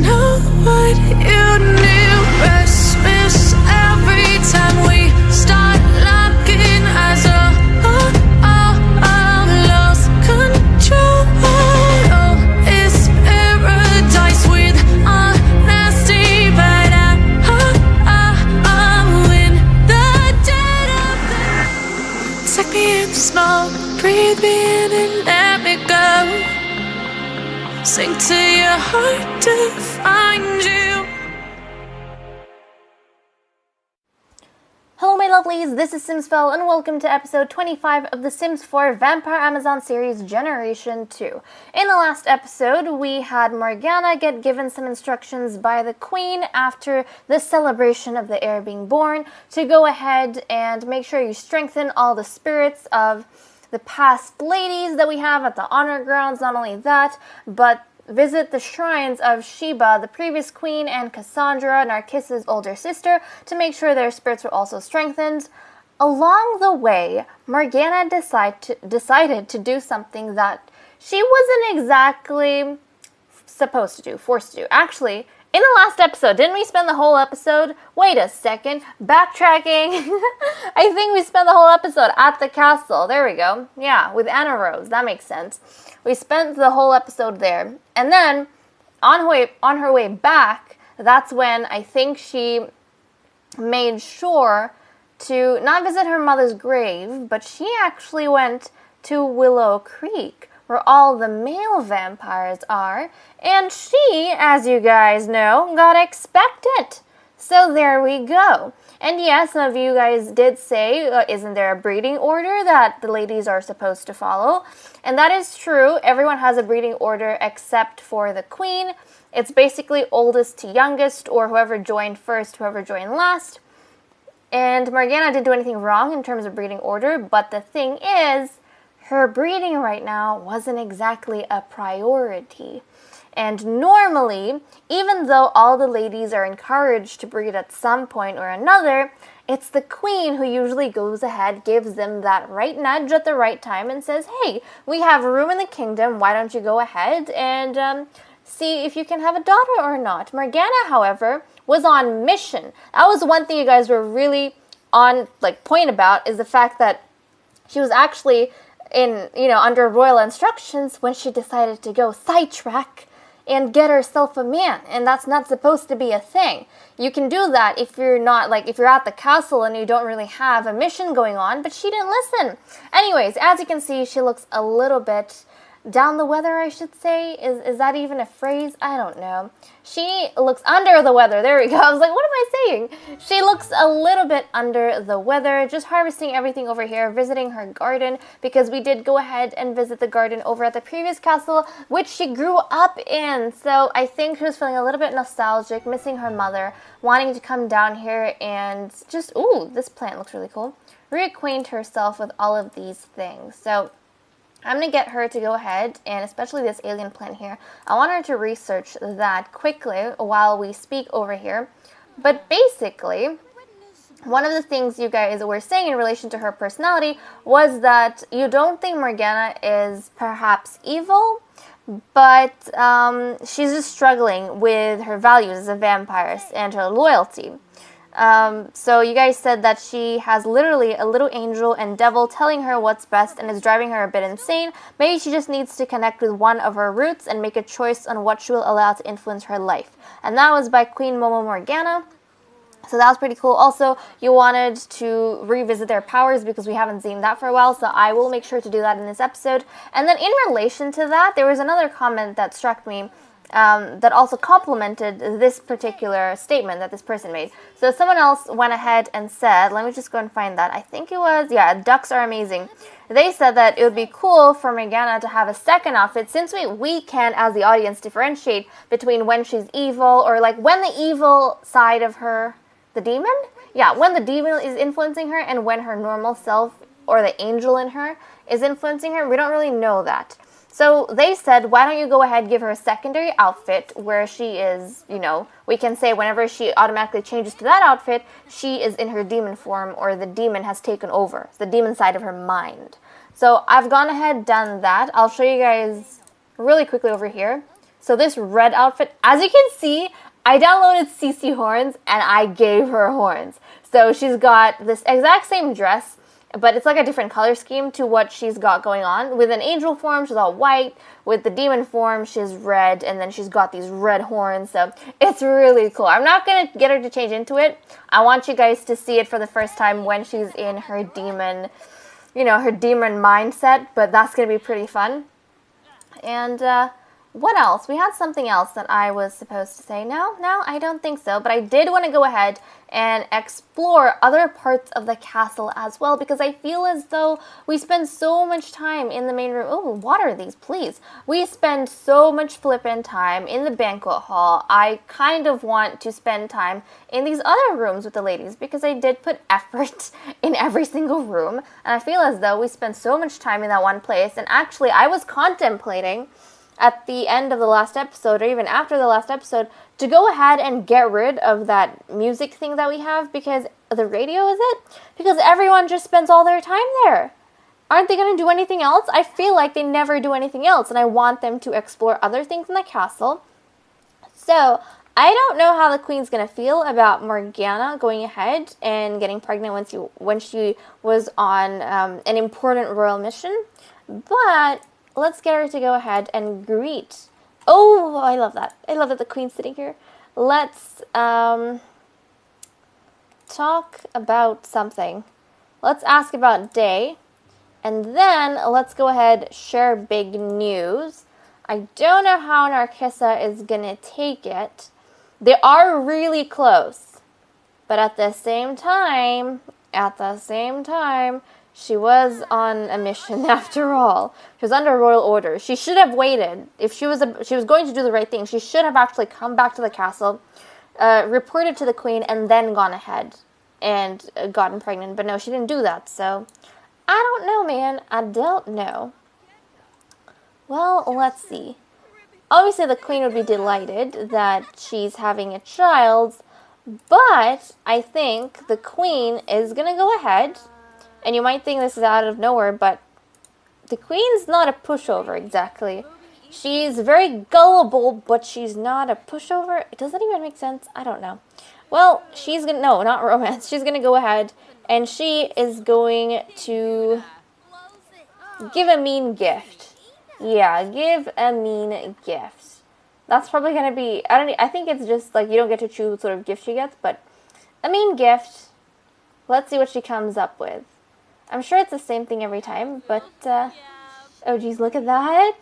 know what you knew. Restless every time we start locking eyes. Lost control. Oh, it's paradise with honesty, but I'm in the dead of the. Take me in the smoke, breathe me in and let me go. Sink to your heart to find you. Hello my lovelies, this is simsfel and welcome to episode 25 of the Sims 4 Vampire Amazon series Generation 2. In the last episode, we had Morgana get given some instructions by the Queen after the celebration of the heir being born to go ahead and make sure you strengthen all the spirits of the past ladies that we have at the honor grounds. Not only that, but visit the shrines of Sheba, the previous queen, and Cassandra, Narcissus' older sister, to make sure their spirits were also strengthened. Along the way, Morgana decided to do something that she wasn't exactly supposed to do, forced to do. Actually, in the last episode, didn't we spend the whole episode? Wait a second, backtracking. I think we spent the whole episode at the castle. There we go. Yeah, with Anna Rose. That makes sense. We spent the whole episode there. And then, on her way back, that's when I think she made sure to not visit her mother's grave, but she actually went to Willow Creek, where all the male vampires are, and she, as you guys know, got expectant. So there we go. And yes, some of you guys did say, isn't there a breeding order that the ladies are supposed to follow? And that is true. Everyone has a breeding order except for the Queen. It's basically oldest to youngest, or whoever joined first, whoever joined last. And Morgana didn't do anything wrong in terms of breeding order, but the thing is, her breeding right now wasn't exactly a priority. And normally, even though all the ladies are encouraged to breed at some point or another, it's the Queen who usually goes ahead, gives them that right nudge at the right time and says, hey, we have room in the kingdom, why don't you go ahead and see if you can have a daughter or not. Morgana, however, was on mission. That was one thing you guys were really on point about, is the fact that she was actually under royal instructions when she decided to go sidetrack and get herself a man, and that's not supposed to be a thing. You can do that if you're not, if you're at the castle and you don't really have a mission going on, but she didn't listen. Anyways, as you can see, she looks a little bit down the weather, I should say. Is that even a phrase? I don't know. She looks under the weather. There we go. I was like, what am I saying? She looks a little bit under the weather, just harvesting everything over here, visiting her garden, because we did go ahead and visit the garden over at the previous castle, which she grew up in. So I think she was feeling a little bit nostalgic, missing her mother, wanting to come down here and just, ooh, this plant looks really cool, reacquaint herself with all of these things. So I'm going to get her to go ahead, and especially this alien plant here, I want her to research that quickly while we speak over here. But basically, one of the things you guys were saying in relation to her personality was that you don't think Morgana is perhaps evil, but she's just struggling with her values as a vampire and her loyalty. So you guys said that she has literally a little angel and devil telling her what's best and is driving her a bit insane. Maybe she just needs to connect with one of her roots and make a choice on what she will allow to influence her life. And that was by Queen Momo Morgana. So that was pretty cool. Also, you wanted to revisit their powers because we haven't seen that for a while, so I will make sure to do that in this episode. And then in relation to that, there was another comment that struck me that also complemented this particular statement that this person made. So someone else went ahead and said, let me just go and find that. I think it was, yeah, ducks are amazing. They said that it would be cool for Morgana to have a second outfit, since we can, as the audience, differentiate between when she's evil, or when the evil side of her, the demon? Yeah, when the demon is influencing her and when her normal self or the angel in her is influencing her. We don't really know that. So they said, why don't you go ahead and give her a secondary outfit where she is, we can say whenever she automatically changes to that outfit, she is in her demon form, or the demon has taken over, the demon side of her mind. So I've gone ahead and done that. I'll show you guys really quickly over here. So this red outfit, as you can see, I downloaded CC horns and I gave her horns. So she's got this exact same dress, but it's like a different color scheme to what she's got going on. With an angel form, she's all white. With the demon form, she's red, and then she's got these red horns. So it's really cool. I'm not going to get her to change into it. I want you guys to see it for the first time when she's in her demon, her demon mindset, but that's going to be pretty fun. And, what else? We had something else that I was supposed to say. No, I don't think so. But I did want to go ahead and explore other parts of the castle as well, because I feel as though we spend so much time in the main room. Oh, water these, please. We spend so much flippin' time in the banquet hall. I kind of want to spend time in these other rooms with the ladies, because I did put effort in every single room. And I feel as though we spend so much time in that one place. And actually, I was contemplating at the end of the last episode, or even after the last episode, to go ahead and get rid of that music thing that we have, because the radio, is it? Because everyone just spends all their time there. Aren't they going to do anything else? I feel like they never do anything else, and I want them to explore other things in the castle. So, I don't know how the queen's going to feel about Morgana going ahead and getting pregnant when she was on an important royal mission, but let's get her to go ahead and greet. Oh, I love that. I love that the queen's sitting here. Let's talk about something. Let's ask about Day. And then let's go ahead, share big news. I don't know how Narcissa is going to take it. They are really close. But at the same time, she was on a mission after all. She was under royal order. She should have waited. If she was going to do the right thing, she should have actually come back to the castle, reported to the queen, and then gone ahead and gotten pregnant. But no, she didn't do that. So, I don't know, man. I don't know. Well, let's see. Obviously, the queen would be delighted that she's having a child, but I think the queen is going to go ahead. And you might think this is out of nowhere, but the queen's not a pushover exactly. She's very gullible, but she's not a pushover. Does that even make sense? I don't know. Well, no, not romance. She's gonna go ahead and she is going to give a mean gift. Yeah, give a mean gift. That's probably gonna be, I think it's just like you don't get to choose what sort of gift she gets, but a mean gift. Let's see what she comes up with. I'm sure it's the same thing every time, but, oh geez, look at that.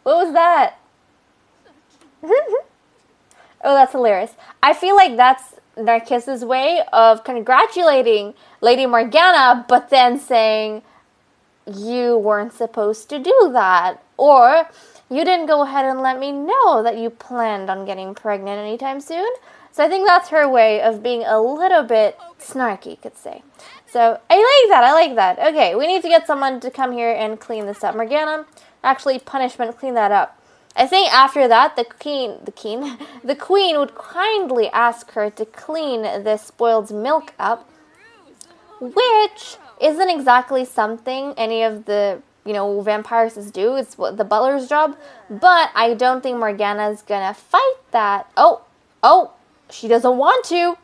What was that? Oh, that's hilarious. I feel like that's Narcissa's way of congratulating Lady Morgana, but then saying, you weren't supposed to do that. Or, you didn't go ahead and let me know that you planned on getting pregnant anytime soon. So I think that's her way of being a little bit snarky, you could say. So I like that. Okay, we need to get someone to come here and clean this up. Morgana, actually punishment, clean that up. I think after that, the queen would kindly ask her to clean this spoiled milk up, which isn't exactly something any of the vampires do. It's the butler's job, but I don't think Morgana's gonna fight that. Oh. She doesn't want to.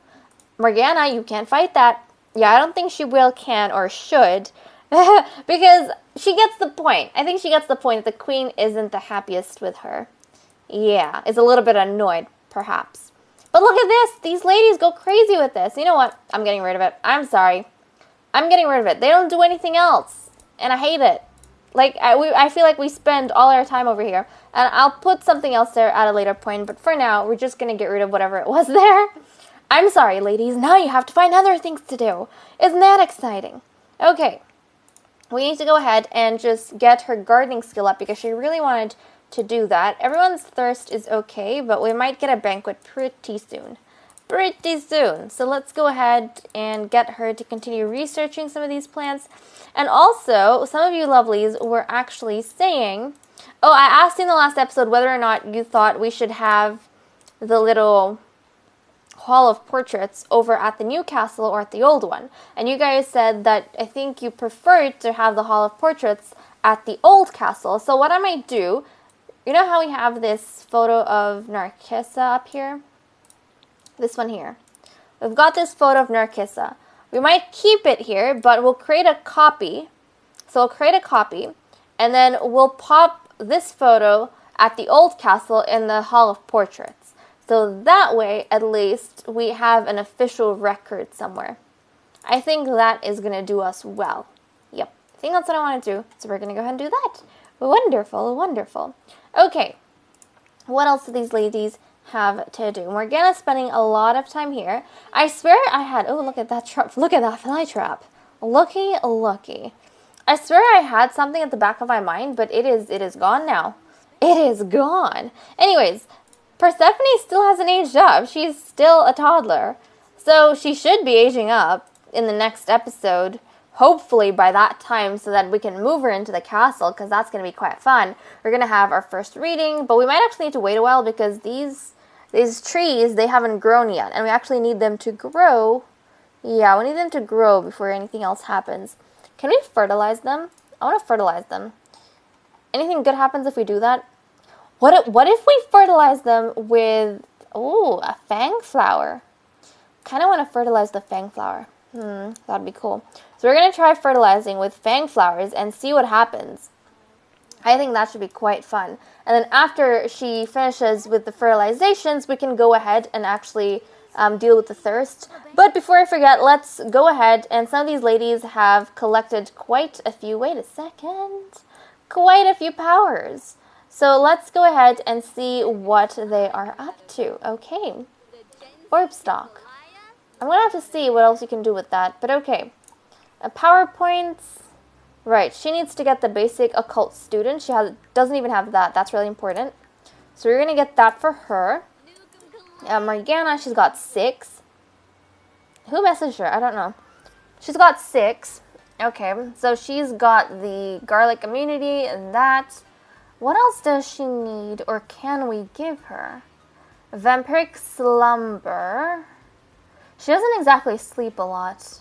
Morgana, you can't fight that. Yeah, I don't think she can, or should. Because she gets the point. I think she gets the point that the queen isn't the happiest with her. Yeah, is a little bit annoyed, perhaps. But look at this. These ladies go crazy with this. You know what? I'm getting rid of it. I'm sorry. I'm getting rid of it. They don't do anything else. And I hate it. Like, I feel like we spend all our time over here. And I'll put something else there at a later point. But for now, we're just going to get rid of whatever it was there. I'm sorry, ladies. Now you have to find other things to do. Isn't that exciting? Okay. We need to go ahead and just get her gardening skill up because she really wanted to do that. Everyone's thirst is okay, but we might get a banquet pretty soon. So let's go ahead and get her to continue researching some of these plants. And also, some of you lovelies were actually saying, I asked in the last episode whether or not you thought we should have the little hall of portraits over at the new castle or at the old one. And you guys said that I think you preferred to have the hall of portraits at the old castle. So what I might do, you know how we have this photo of Narcissa up here? This one here. We've got this photo of Narcissa. We might keep it here, but we'll create a copy. So we'll create a copy, and then we'll pop this photo at the old castle in the Hall of Portraits. So that way, at least, we have an official record somewhere. I think that is going to do us well. Yep, I think that's what I want to do. So we're going to go ahead and do that. Wonderful, wonderful. Okay, what else do these ladies have to do? Morgana's spending a lot of time here. I swear I had, oh, look at that trap. Look at that fly trap. Looky, looky. I swear I had something at the back of my mind, but it is gone now. It is gone. Anyways, Persephone still hasn't aged up. She's still a toddler. So she should be aging up in the next episode, hopefully by that time, so that we can move her into the castle, because that's going to be quite fun. We're going to have our first reading, but we might actually need to wait a while because these trees, they haven't grown yet, and we actually need them to grow. Yeah, we need them to grow before anything else happens. Can we fertilize them? I want to fertilize them. Anything good happens if we do that? What if we fertilize them with, a fang flower? Kind of want to fertilize the fang flower. That'd be cool. So we're going to try fertilizing with fang flowers and see what happens. I think that should be quite fun. And then after she finishes with the fertilizations, we can go ahead and actually deal with the thirst. But before I forget, let's go ahead. And some of these ladies have collected quite a few, wait a second, quite a few powers. So let's go ahead and see what they are up to. Okay, orb stock. I'm going to have to see what else you can do with that, but okay. PowerPoints. Right, she needs to get the basic occult student. She doesn't even have that. That's really important. So we're going to get that for her. Morgana, she's got 6. Who messaged her? I don't know. She's got 6. Okay, so she's got the garlic immunity and that. What else does she need, or can we give her? Vampiric slumber. She doesn't exactly sleep a lot.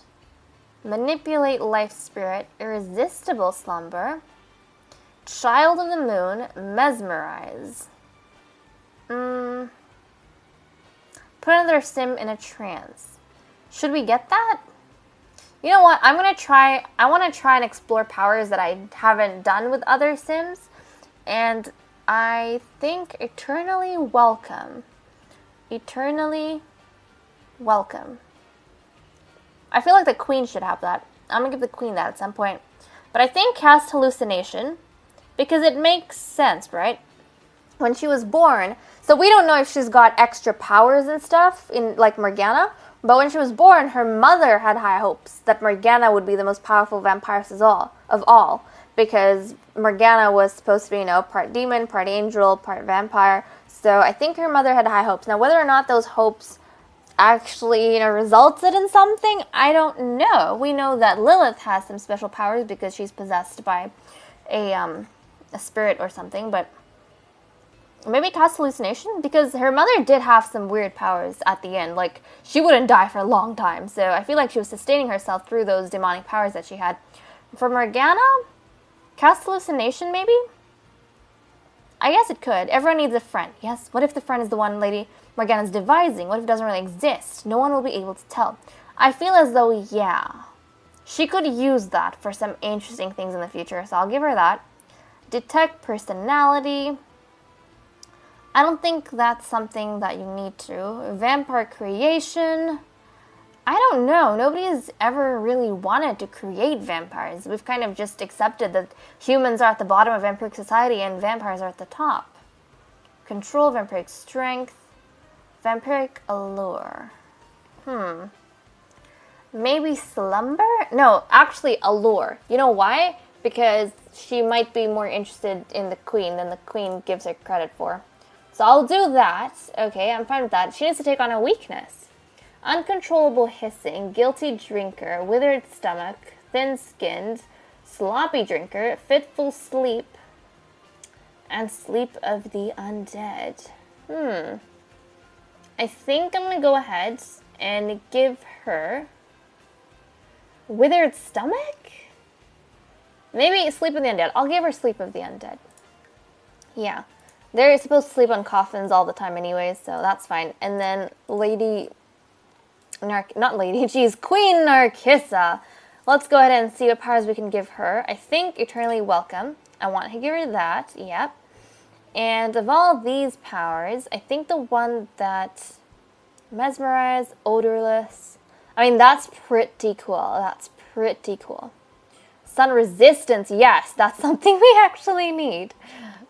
Manipulate life spirit. Irresistible slumber. Child of the moon. Mesmerize. Put another sim in a trance. Should we get that? You know what? I want to try and explore powers that I haven't done with other sims. And I think eternally welcome. Eternally welcome. I feel like the queen should have that. I'm going to give the queen that at some point. But I think cast hallucination, because it makes sense, right? When she was born, so we don't know if she's got extra powers and stuff, in like Morgana, but when she was born, her mother had high hopes that Morgana would be the most powerful vampiress of all, because Morgana was supposed to be, part demon, part angel, part vampire. So I think her mother had high hopes. Now, whether or not those hopes actually, resulted in something, I don't know. We know that Lilith has some special powers because she's possessed by a spirit or something, but maybe cast hallucination, because her mother did have some weird powers at the end. Like, she wouldn't die for a long time, so I feel like she was sustaining herself through those demonic powers that she had. For Morgana, cast hallucination, maybe? I guess it could. Everyone needs a friend. Yes, what if the friend is the one lady Morgana's devising? What if it doesn't really exist? No one will be able to tell. I feel as though, yeah, she could use that for some interesting things in the future, so I'll give her that. Detect personality. I don't think that's something that you need to. Vampire creation. I don't know. Nobody has ever really wanted to create vampires. We've kind of just accepted that humans are at the bottom of vampiric society and vampires are at the top. Control, vampiric strength, vampiric allure. Maybe slumber? No, actually allure. You know why? Because she might be more interested in the queen than the queen gives her credit for. So I'll do that. Okay, I'm fine with that. She needs to take on a weakness. Uncontrollable hissing, guilty drinker, withered stomach, thin-skinned, sloppy drinker, fitful sleep, and sleep of the undead. I think I'm going to go ahead and give her withered stomach? Maybe Sleep of the Undead. I'll give her Sleep of the Undead. Yeah. They're supposed to sleep on coffins all the time anyways, so that's fine. And then Queen Narcissa. Let's go ahead and see what powers we can give her. I think Eternally Welcome. I want to give her that. Yep. And of all these powers, I think the one that Mesmerize, Odorless. I mean, that's pretty cool. That's pretty cool. Sun Resistance. Yes, that's something we actually need.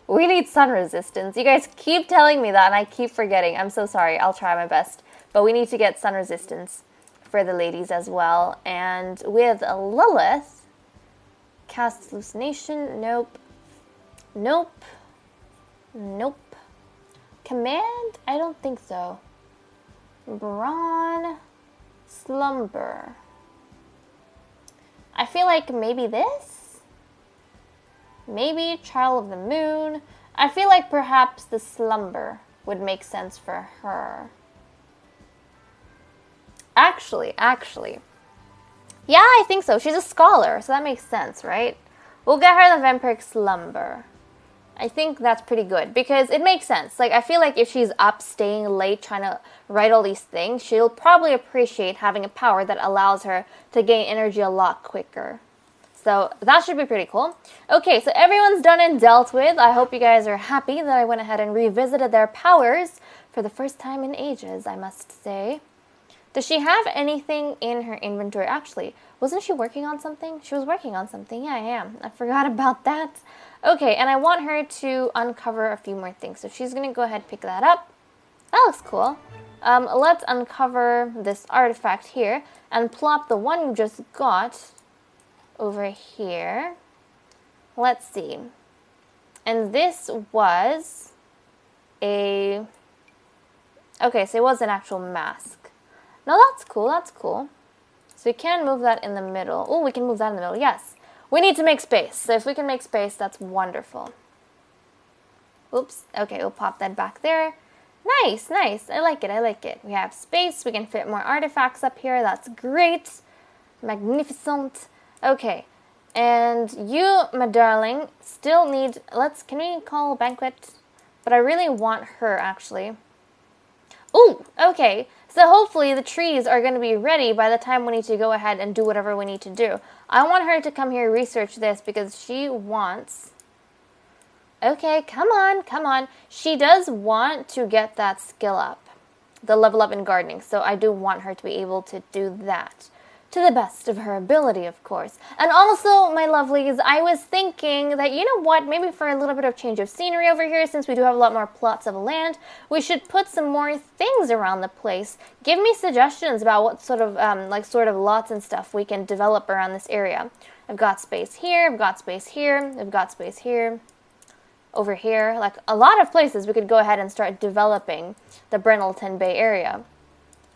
We need sun resistance. You guys keep telling me that and I keep forgetting. I'm so sorry. I'll try my best. But we need to get sun resistance for the ladies as well. And with Lilith, cast hallucination. Nope. Nope. Nope. Command? I don't think so. Brawn. Slumber. I feel like maybe this? Maybe Child of the Moon. I feel like perhaps the Slumber would make sense for her. Actually. Yeah, I think so. She's a scholar, so that makes sense, right? We'll get her the Vampiric Slumber. I think that's pretty good because it makes sense. Like, I feel like if she's up, staying late, trying to write all these things, she'll probably appreciate having a power that allows her to gain energy a lot quicker. So that should be pretty cool. Okay, so everyone's done and dealt with. I hope you guys are happy that I went ahead and revisited their powers for the first time in ages, I must say. Does she have anything in her inventory? Actually, wasn't she working on something? She was working on something. Yeah, I am. I forgot about that. Okay, and I want her to uncover a few more things. So she's going to go ahead and pick that up. That looks cool. Let's uncover this artifact here and plop the one you just got over here. Let's see. And this was a... Okay, so it was an actual mask. No, that's cool, that's cool. So we can move that in the middle. Oh, we can move that in the middle, yes. We need to make space. So if we can make space, that's wonderful. Oops. Okay, we'll pop that back there. Nice, nice. I like it. We have space. We can fit more artifacts up here. That's great. Magnificent. Okay. And you, my darling, still need... Can we call Banquet? But I really want her, actually. Ooh, okay. So hopefully the trees are going to be ready by the time we need to go ahead and do whatever we need to do. I want her to come here and research this because she wants... Okay, come on. She does want to get that skill up. The level up in gardening. So I do want her to be able to do that. To the best of her ability, of course. And also, my lovelies, I was thinking that, you know what, maybe for a little bit of change of scenery over here, since we do have a lot more plots of land, we should put some more things around the place. Give me suggestions about what sort of lots and stuff we can develop around this area. I've got space here, I've got space here, I've got space here, over here. Like, a lot of places we could go ahead and start developing the Brennelton Bay area.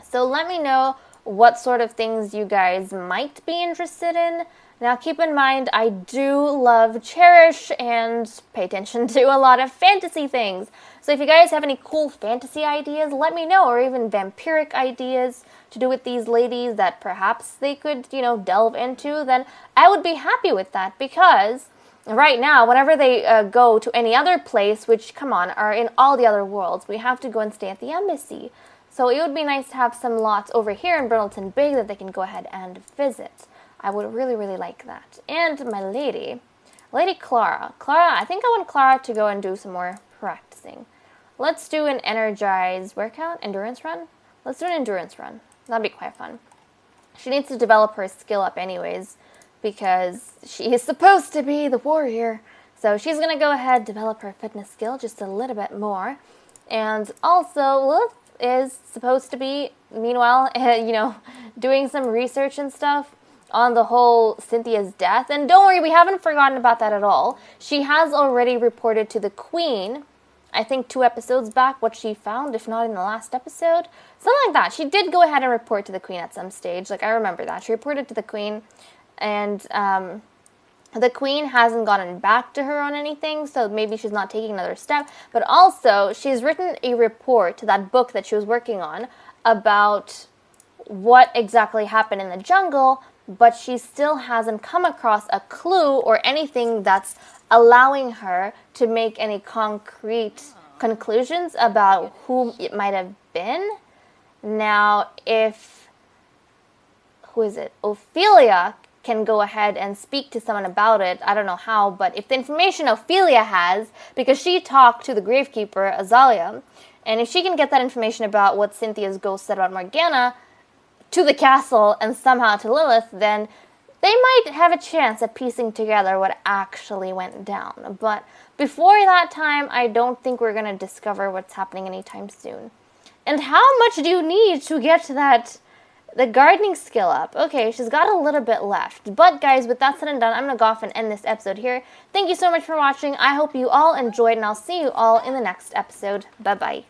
So let me know what sort of things you guys might be interested in. Now keep in mind, I do love, cherish, and pay attention to a lot of fantasy things. So if you guys have any cool fantasy ideas, let me know, or even vampiric ideas to do with these ladies that perhaps they could, delve into, then I would be happy with that, because right now, whenever they go to any other place, which, come on, are in all the other worlds, we have to go and stay at the embassy. So it would be nice to have some lots over here in Brennelton Bay that they can go ahead and visit. I would really, really like that. And my Lady Clara. I think I want Clara to go and do some more practicing. Let's do an energized workout, endurance run. Let's do an endurance run. That'd be quite fun. She needs to develop her skill up anyways, because she is supposed to be the warrior. So she's going to go ahead and develop her fitness skill just a little bit more. And also, Lilith is supposed to be, meanwhile, doing some research and stuff on the whole Cynthia's death. And don't worry, we haven't forgotten about that at all. She has already reported to the Queen, I think 2 episodes back, what she found, if not in the last episode. Something like that. She did go ahead and report to the Queen at some stage. Like, I remember that. She reported to the Queen, and the Queen hasn't gotten back to her on anything, so maybe she's not taking another step. But also, she's written a report to that book that she was working on about what exactly happened in the jungle but she still hasn't come across a clue or anything that's allowing her to make any concrete conclusions about who it might have been. Now, if, Ophelia can go ahead and speak to someone about it, I don't know how, but if the information Ophelia has, because she talked to the gravekeeper, Azalea, and if she can get that information about what Cynthia's ghost said about Morgana to the castle and somehow to Lilith, then they might have a chance at piecing together what actually went down. But before that time, I don't think we're going to discover what's happening anytime soon. And how much do you need to get the gardening skill up? Okay, she's got a little bit left. But guys, with that said and done, I'm going to go off and end this episode here. Thank you so much for watching. I hope you all enjoyed, and I'll see you all in the next episode. Bye-bye.